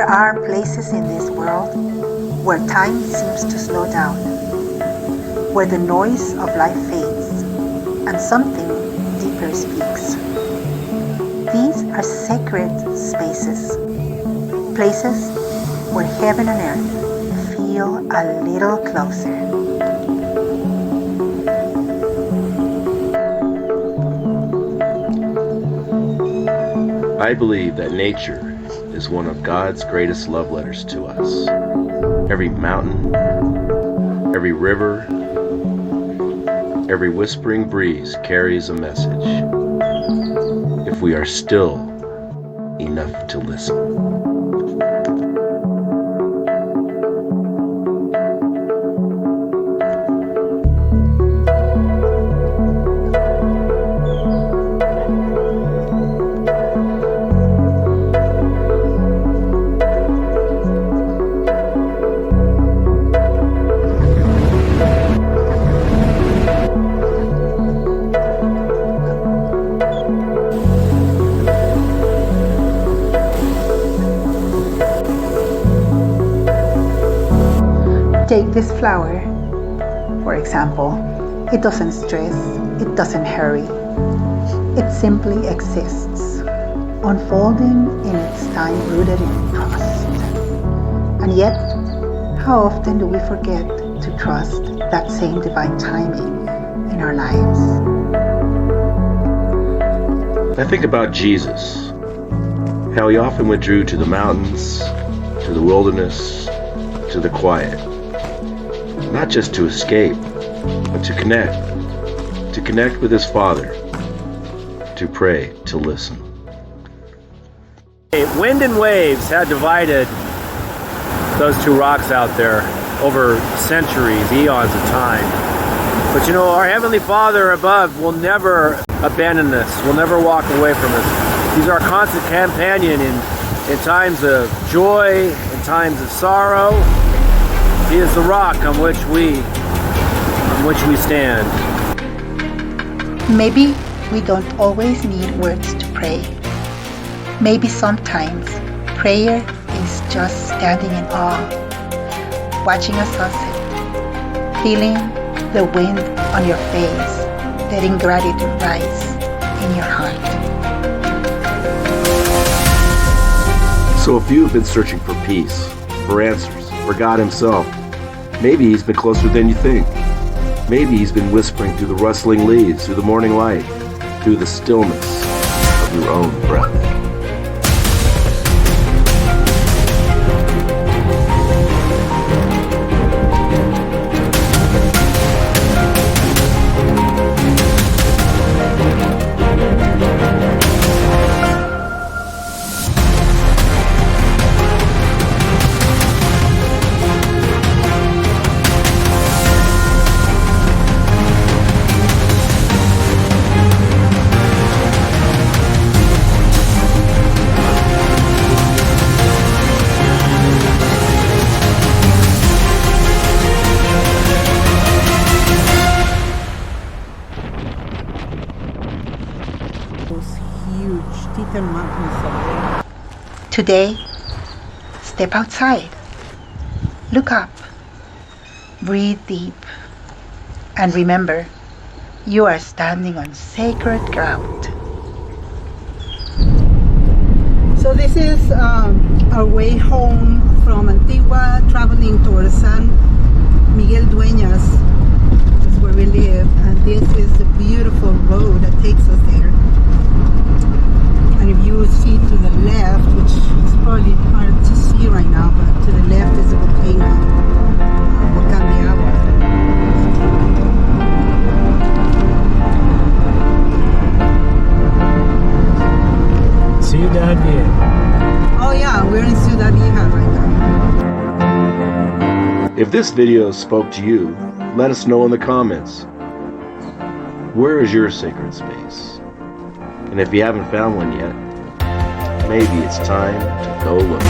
There are places in this world where time seems to slow down, where the noise of life fades and something deeper speaks. These are sacred spaces, places where heaven and earth feel a little closer. I believe that nature is one of God's greatest love letters to us. Every mountain, every river, every whispering breeze carries a message, if we are still enough to listen. Take this flower, for example. It doesn't stress, it doesn't hurry. It simply exists, unfolding in its time, rooted in trust. And yet, how often do we forget to trust that same divine timing in our lives? I think about Jesus, how he often withdrew to the mountains, to the wilderness, to the quiet. Not just to escape, but to connect with his Father, to pray, to listen. Wind and waves had divided those two rocks out there over centuries, eons of time. But you know, our Heavenly Father above will never abandon us, will never walk away from us. He's our constant companion in times of joy, in times of sorrow. He is the rock on which we stand. Maybe we don't always need words to pray. Maybe sometimes prayer is just standing in awe, watching a sunset, feeling the wind on your face, letting gratitude rise in your heart. So if you've been searching for peace, for answers, for God himself, maybe he's been closer than you think. Maybe he's been whispering through the rustling leaves, through the morning light, through the stillness of your own breath. Those huge Teton mountains over there. Today, step outside, look up, breathe deep, and remember, you are standing on sacred ground. So this is our way home from Antigua, traveling towards San Miguel Dueñas. That's where we live, and this is the beautiful road that takes us there. And if you see to the left, which is probably hard to see right now, but to the left is the volcano, Volcán de Agua. Ciudad Vieja. Oh yeah, we're in Ciudad Vieja right now. If this video spoke to you, let us know in the comments. Where is your sacred space? And if you haven't found one yet, maybe it's time to go look.